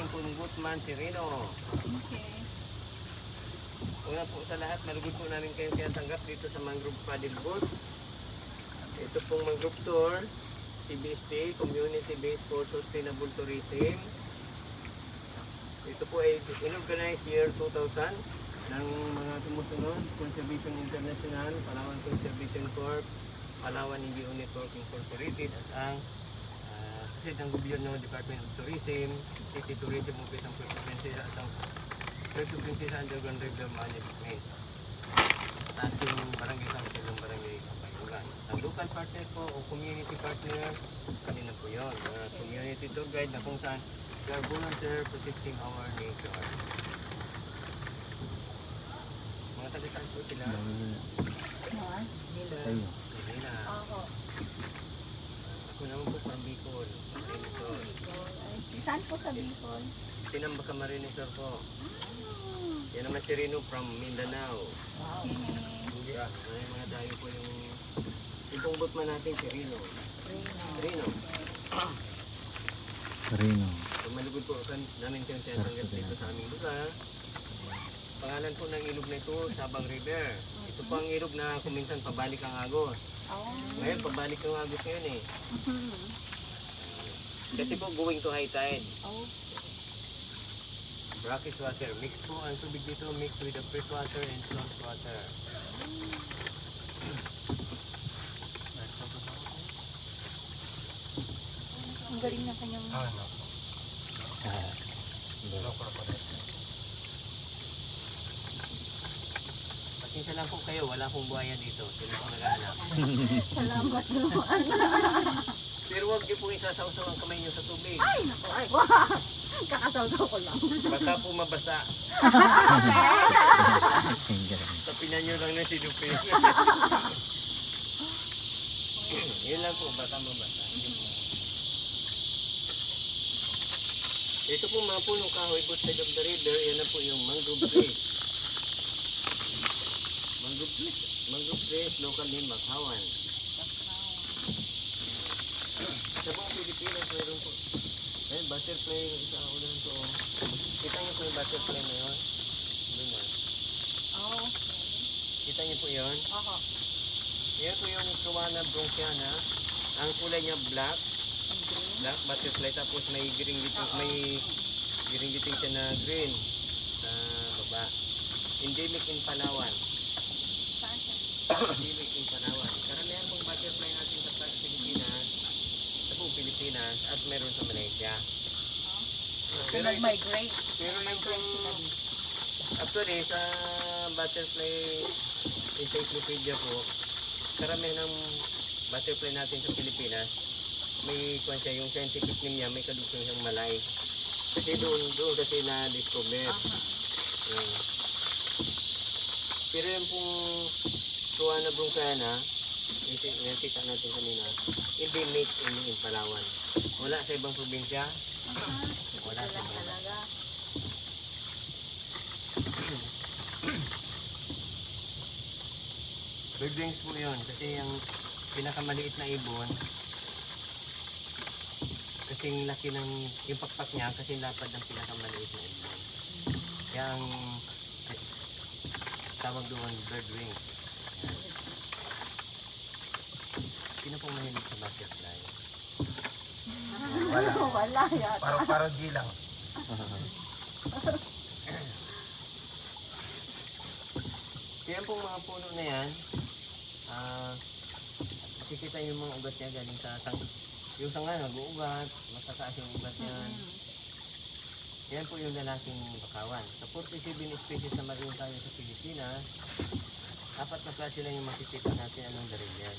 ating Gutman Sereno. Okay. Una po sa lahat, malugod po namin kayong tinatanggap dito sa Mangrove Paddle Boat. Ito pong Mangrove Tour, CBST, Community Based for Sustainable Tourism. Ito po ay in-organized year 2000 ng mga sumusunod, Conservation International, Palawan Conservation Corp, Palawan Indio Network Incorporated at ang kasi ng gobyerno, Department of Tourism, City Tourism Office ng Puerto Princesa at ang Puerto Princesa Underground River Management at ating barangay council ng barangay Kapayungan. Ang local partner po o community partner, kanina po yun. Community tour guide na kung saan we are volunteer protecting our nature. Mga taga-saan po sila? Manila. Ako naman po from Bicol. Saan po sa Bicol? Tinambak Marinesor po. Yan naman si Rino from Mindanao. Wow. Hindi ay mga tayo po yung boatman natin si Rino. Rino. Rino. So, malugod po namin kayo tinatanggap dito sa aming lugar. Pangalan po ng ilog na ito, Sabang River. Ito po ang ilog na kuminsan pabalik ang Agos. Ngayon, pabalik ang Agos ngayon eh. Kasi po going to high tide. Brackish water. Mix po ang tubig dito, mix with the fresh water and salt water. Ang galing na kanyang... Pasensya lang po kayo, wala akong buhaya dito. Sino pong nag-aanap? Salamat naman. Pero huwag niyo po isasaw-saw ang kamay niyo sa tubig. Ay, naku, ay, wow. Kakasaw-saw ko lang. Baka po mabasa. Tapinan niyo lang na sinupi. Yun lang po, baka mabasa. Ito po mga punong kahoy both side of the river, yan na po yung mangrove trees. Mangrove trees, local name, Bakawan. Sa buong Pilipinas, mayroon po. Ayun, butterfly, sa ulan to. Kita niyo po yung butterfly na yun? Doon na. Oh, Kita niyo po yun? ako. Yan po yung Tuana bronchiana. Ang kulay niya black. Black butterfly, tapos may giring-giting siya na green sa baba. Endemic in Palawan. Saan siya? Endemic in Palawan. Karamihan pong butterfly natin sa Pilipinas, sa buong Pilipinas, at meron sa Malaysia. Kung nag-migrate. Pero yung pong, actually, sa butterfly encyclopedia po, karamihan ng butterfly natin sa Pilipinas, may kung siya, yung scientific name niya, may kadugsong siyang Malay. Kasi doon kasi na-discover. Pero yung pong Tuana bronchiana, yung kita natin kanina, endemic in Palawan. Wala sa ibang probinsya. Wala sa ibang Talaga. bird wings po yun. Kasi yung pinakamaliit na ibon, kasing laki ng yung pakpak niya, kasi lapad ng pinakamaliit na ibon. Kaya ang tawag doon bird wings. Sino pong mahilig sa butterfly? Wala yata. Parang di lang. Yan pong mga puno na yan, nakikita yung mga ugat niya galing sa yung sanga nag-uugat, matataas yung ugat niyan. Yan po yung lalaking bakawan. Sa 47 species na meron tayo sa Pilipinas, 4 na klase lang yung makikita natin anong daril yan.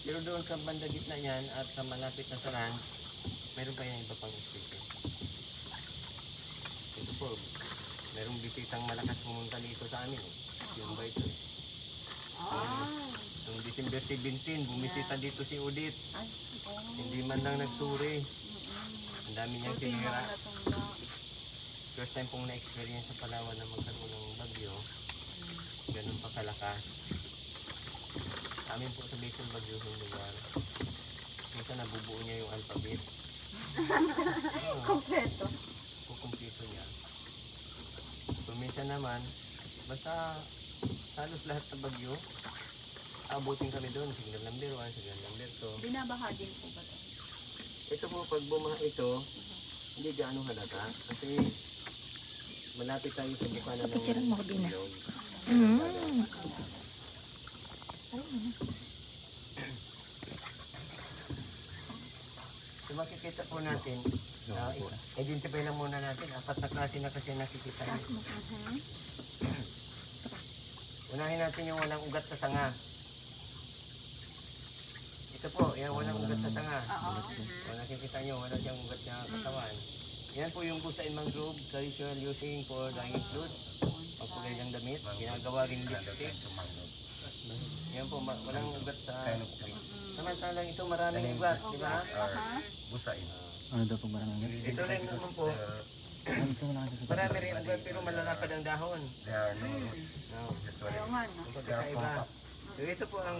Pero doon sa banda gitna niyan at sa malapit na sa land, meron pa yung iba pang species. Ito po, merong bisitang malakas pumunta dito sa amin. Yung ba ito? Noong December 17, bumisita dito si Udit. Hindi man lang nagsuri. Ang dami niyang sinira. First time pong na-experience sa Palawan na magkaroon ng bagyo. Ganun pa kalakas. Amin po sa Bicol bagyo yung lugar. Minsan nabubuo niya yung alphabet. Kompleto. kukumpleto niya. Kung minsan naman, basta halos lahat ng bagyo, abutin kami doon, signal number 1, signal number 2. Binabaha din po ba ito? Ito po, pag bumaha ito, hindi gaano halata. Kasi malapit tayo sa bukana ng ilog. So makikita po natin, identify lang muna natin, 4 na klase na kasi nakikita natin. Unahin natin yung walang ugat sa sanga. Ito po, yung walang ugat sa sanga. Kung nakikita nyo, wala siyang ugat sa katawan. Yan po yung busa in mangrove, traditional using for dyeing clothes, pagkulay ng damit, ginagawa rin lipstick. Yan po, walang ugat sa... Samantalang ito maraming ugat, di ba? Busain. Ano daw po maraming? Ito rin naman po, marami rin ugat pero malalapad ang dahon. There are no No. Ayaw nga, no? Ang pagkakaiba. So ito po ang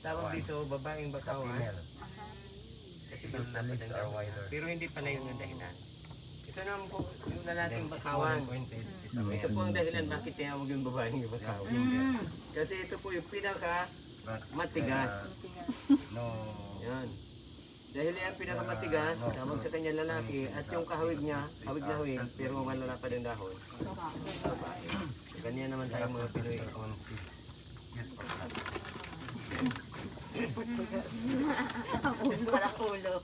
tawag dito, babaeng bakawan. Kasi malalapad ang dahon. Pero hindi pala yun ang dahilan. Ito naman po yung lalaking bakawan. Ito po ang dahilan bakit tinawag yung babaeng bakawan. Kasi ito po yung pinaka matigas. No. Yan. Dahil yan pinakamatigas, tawag sa kanya lalaki, at yung kahawig niya, hawig na hawig, pero malalapad ang dahon. Babae. Ganyan naman tayo mga Pinoy. Ang parang ulo.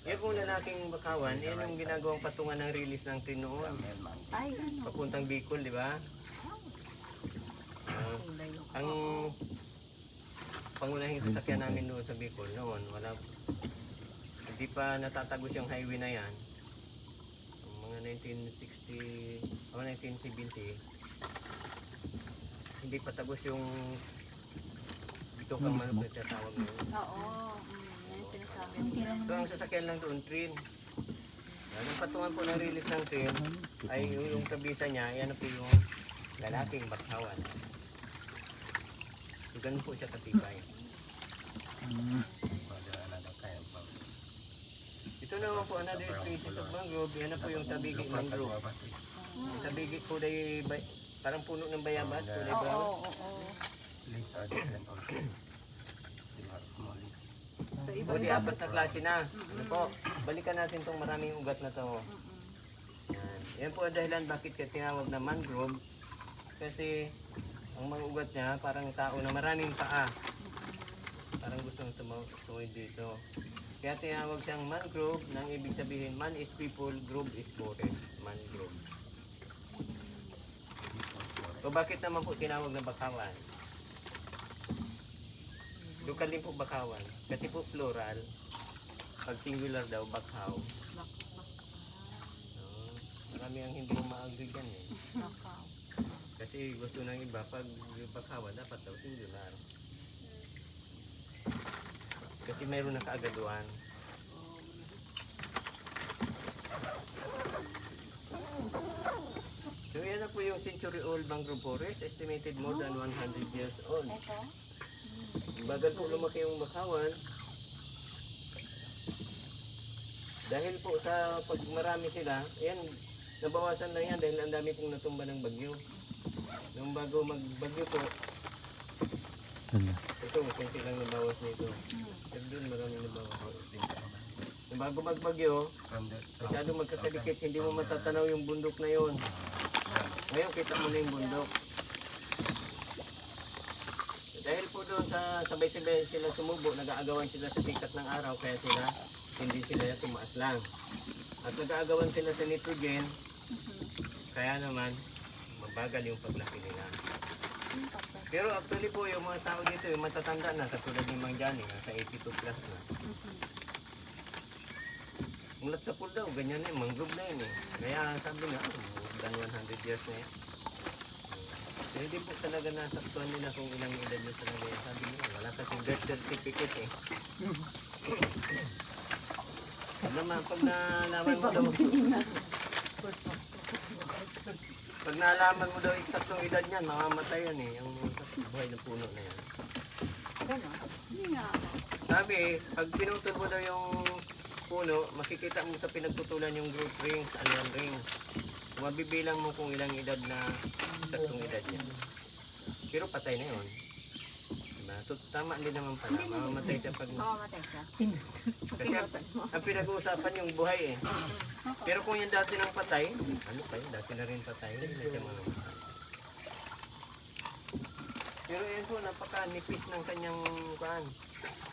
Yung kung lalaking bakawan, yan yung ginagawang patungan ng release ng tren noon. Ay, ano? Papuntang Bicol, di ba? Ang pangunahing sasakyan namin doon sa Bicol noon, hindi pa natatagos yung highway na yan. Mga 1960, mga 1970, hindi pa tagos yung ito kang manok na tinatawag ngayon. Oo. Yan yung sinasabi. So ang sasakyan lang doon, train. Yan, ang patungan po ng release ng train ay yung kabisa niya, yan na po yung lalaking bakawan. So ganun po siya katibay. Ito naman po another species of mangrove, yan na po yung tabigi mangrove. Yung tabigi kulay, parang puno ng bayabas, kulay brown. Oo. So, O di apat na klase na. Ano po, balikan natin tong maraming ugat na to. Yan. Yan po ang dahilan bakit kaya tinawag na mangrove. Kasi ang mga ugat niya parang tao na maraming paa. Parang gustong tumawid dito. Kaya tinawag siyang mangrove nang ibig sabihin man is people, grove is forest. Mangrove. So bakit naman po tinawag na bakawan? Lokal din po bakawan. Kasi po plural. Pag singular daw, bakhaw. Marami ang hindi ma-agree dyan eh. Kasi gusto ng iba, pag bakawan, dapat daw singular. Kasi mayroon na kaagaduhan. So yan na po yung century-old mangrove forest, estimated more than 100 years old. Ito? Bagal po lumaki yung bakawan. Dahil po sa pag marami sila, ayan, nabawasan lang yan dahil ang dami pong natumba ng bagyo. Nung bago magbagyo po, ito, konti lang nabawas nito. Pero doon maraming nabawas. Nung bago magbagyo, masyado magkakadikit, hindi mo matatanaw yung bundok na yon. Ngayon kita mo na yung bundok. Dahil po doon sa sabay-sabay sila sumubo, nag-aagawan sila sa sikat ng araw, kaya hindi sila tumaas lang. At nag-aagawan sila sa nitrogen, kaya naman mabagal yung paglaki nila. Pero actually po yung mga tao dito, yung matatanda na, katulad ni Mang Johnny, nasa 82 plus na. Mulat sa pool daw, ganyan na yung mangrove na yun eh. Kaya sabi nga, more than 100 years na yun. Hindi po talaga nasaktuhan nila kung ilang edad nyo talaga yan. Sabi nila, wala kasing birth certificate eh. Ano naman, pag nalaman mo daw, pag nalaman mo daw eksaktong edad niyan, mamamatay yan eh. Yung buhay ng puno na yan. Gano'n? Hindi nga. Sabi, pag pinutol mo daw yung puno, makikita mo sa pinagtutulan yung growth rings, annual ring. Mabibilang mo kung ilang edad na saktong edad niya. Pero patay na yun. Diba? So, tama din naman pala. Mamamatay siya pag... Mamamatay siya. Kasi ang pinag-uusapan yung buhay eh. Pero kung yung dati nang patay, ano pa yun, dati na rin patay, hindi na siya mamamatay. Pero yun po, napaka-nipis ng kanyang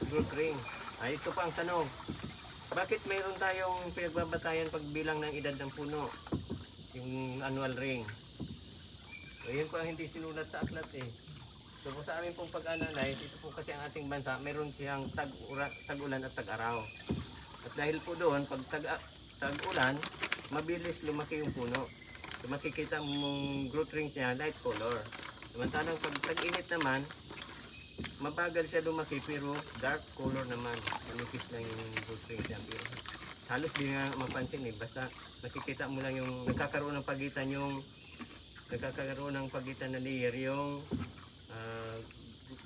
growth ring. Ay, ito pa ang tanong. Bakit mayroon tayong pinagbabatayan pagbilang ng edad ng puno? Yung annual ring. So, yun po ang hindi sinulat sa aklat eh. So, kung sa amin pong pag-analyze, ito po kasi ang ating bansa, mayroon siyang tag-ulan at tag-araw. At dahil po doon, pag tag-ulan, mabilis lumaki yung puno. So, makikita mong growth rings niya, light color. Samantalang pag tag-init naman, mabagal siya lumaki pero dark color naman. Manipis lang yung growth rings niya. Pero halos di nga mapansin eh. Basta nakikita mo lang yung nagkakaroon ng pagitan na layer yung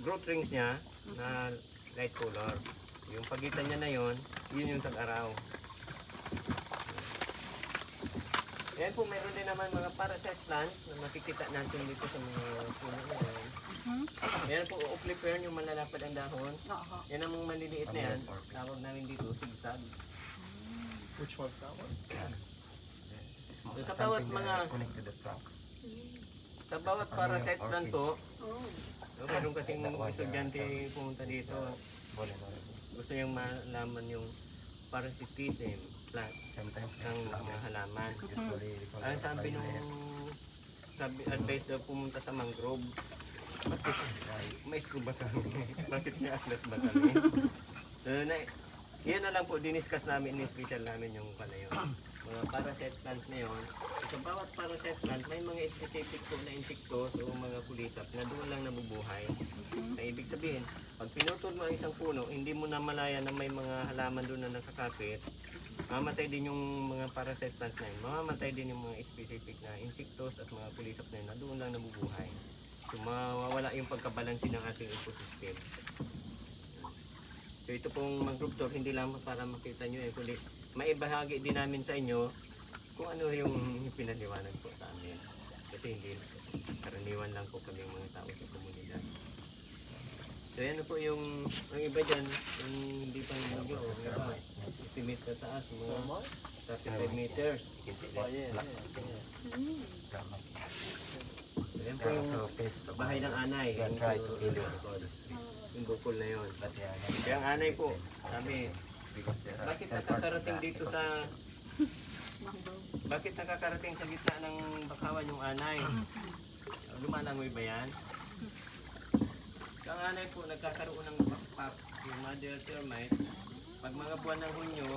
growth rings niya na light color. Yung pagitan niya na yun yung tag-araw. Yan po, meron din naman mga parasite plants na makikita natin dito sa mga puno na yan. Yan po, uplifer, yung malalapad ang dahon. Yan ang maliliit na yan. Tawag namin dito, sigsag. Which one flower? So, sa bawat mga, Connect to the trunk. sa bawat parasite plant po, so, meron kasing estudyante pumunta dito. Gusto yung malaman yung parasitism plant Sometimes ng mga halaman. Ang sabi nung advice daw pumunta sa mangrove. May screw ba kami? Bakit may atlas ba kami? So, yan na lang po, diniscuss namin, in-special namin yung palayo. Mga parasite plants na yun. Sa bawat parasite plant, may mga specific po na insektos o mga kulisap na doon lang nabubuhay. Na ibig sabihin, pag pinutol mo ang isang puno, hindi mo na malaya na may mga halaman doon na nakakapit. Mamatay din yung mga parasite plants na yun. Mamamatay din yung mga specific na insektos at mga kulisap na yun na doon lang nabubuhay. So mawawala yung pagkabalansi ng ating ecosystem. So ito pong mangrove talk, hindi lang para makita nyo kundi maibahagi din namin sa inyo kung ano yung pinaliwanag po sa amin. Kasi hindi, karaniwan lang po kami mga tao sa komunidad. So yan po yung iba dyan, yung hindi pa nilagyo, estimate sa taas, mga 35 meters. So yan po yung bahay ng anay, yung bukol na yun. Kaya ang anay po, sabi, bakit nakakarating dito sa gitna ng bakawan yung anay? Lumalangoy ba yan? Ang anay po nagkakaroon ng pakpak, yung mother termite. Pag mga buwan ng Hunyo,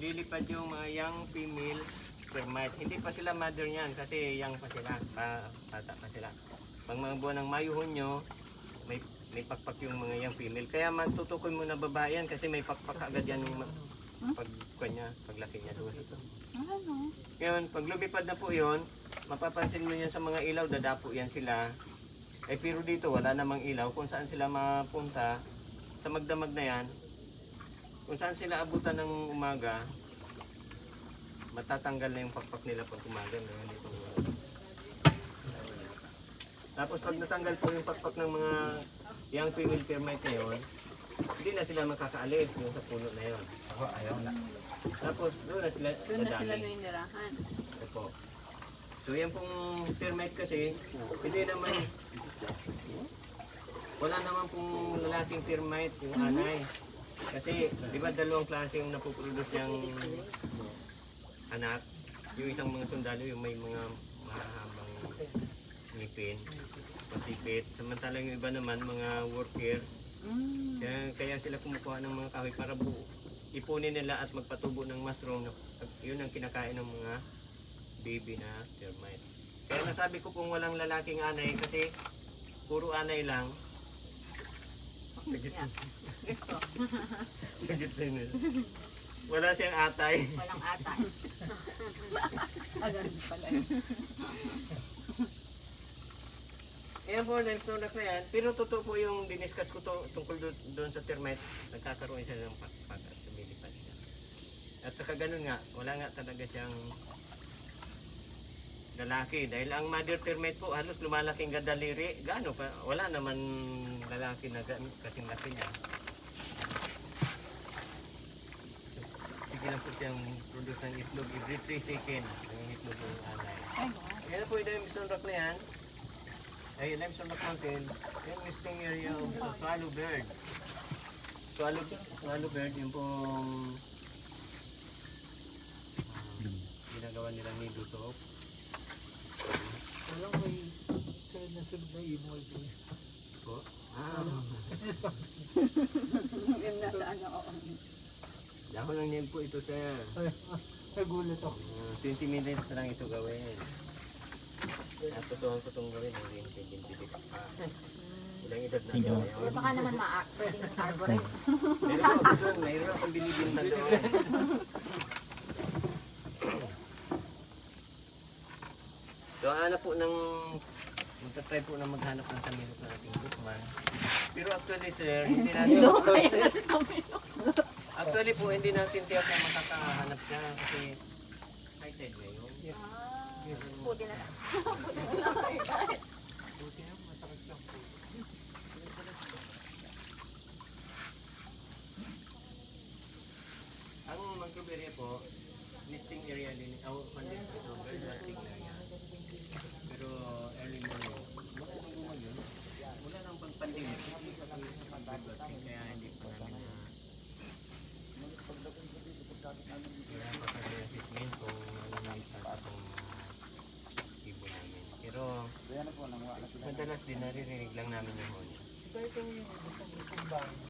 lilipad yung mga young female termite. Hindi pa sila mother niyan kasi young pa sila, bata pa sila. Pag mga buwan ng Mayo, Hunyo, may pakpak yung mga young female. Kaya magtutukoy mo na babae yan kasi may pakpak agad yan paglaki niya doon. Ngayon, pag lumipad na po yun, mapapansin mo yan sa mga ilaw, dadapo yan sila. Pero dito wala namang ilaw. Kung saan sila mapunta, sa magdamag na yan, kung saan sila abutan ng umaga, matatanggal na yung pakpak nila pag umaga. Tapos pag natanggal po yung pakpak ng mga young female termite na yun, hindi na sila makakaalis yung sa puno na yun. Ayaw na. Tapos doon na sila dadami. ninirahan. Opo. So yan pong termite kasi, hindi naman, wala naman pong lalaking termite yung anay. Kasi, di ba dalawang klase yung napuproduce yung anak? Yung isang mga sundalo, yung may mga mahahabang ngipin, matipit. Samantalang yung iba naman, mga worker. Kaya sila kumukuha ng mga kahoy para ipunin nila at magpatubo ng mushroom. Yun ang kinakain ng mga baby na termite. Kaya nasabi ko kung walang lalaking anay kasi puro anay lang. Wala siyang atay. Walang atay. Agad pala. Ayan po, nag-product na yan. Pero totoo po yung diniscuss ko tungkol doon sa termite. Nagkakaroon siya ng pakpak at lumilipad siya. pagkaganon nga, wala nga talaga siyang lalaki. Dahil ang mother termite po, halos lumalaking gadaliri. Gaano pa? Wala naman lalaki na kasing laki niya. Sige lang po siyang produce ng itlog every 3 seconds. Ang itlog ng alay. Ay, wow. Yan po yung limestone rock na yan. Ay, limestone rock mountain. Yan nesting area of the swallow bird. Swallow bird, yung pong ginagawa nilang nido top. Walang may sunod na imo ito. Po. Yung nasa ano, oo. Dahon lang yan po ito sir. Ay, nagulat ako. 20 minutes na lang ito gawin. At totoo ko itong gawin. Hindi pintintitik pa. Ilang edad na ito. Pero baka naman pwedeng arborist. Meron ako doon. Mayroon akong binibinta doon. So, hanap po ng magta-try po na maghanap ng kamilok na ating bukman. Pero actually sir, hindi natin actually po hindi natin tiyak na makakahanap siya kasi high tide ngayon. Puti na lang. Ang Magkaberya po, nesting area din, pandit ito, very nesting area. Pero early morning, bakit ang gumag yun? Wala nang pag-pandemic, kaya hindi po namin kaya papag-assessment kung ano na status ng ibo namin. Pero madalas din naririnig lang namin yung honey.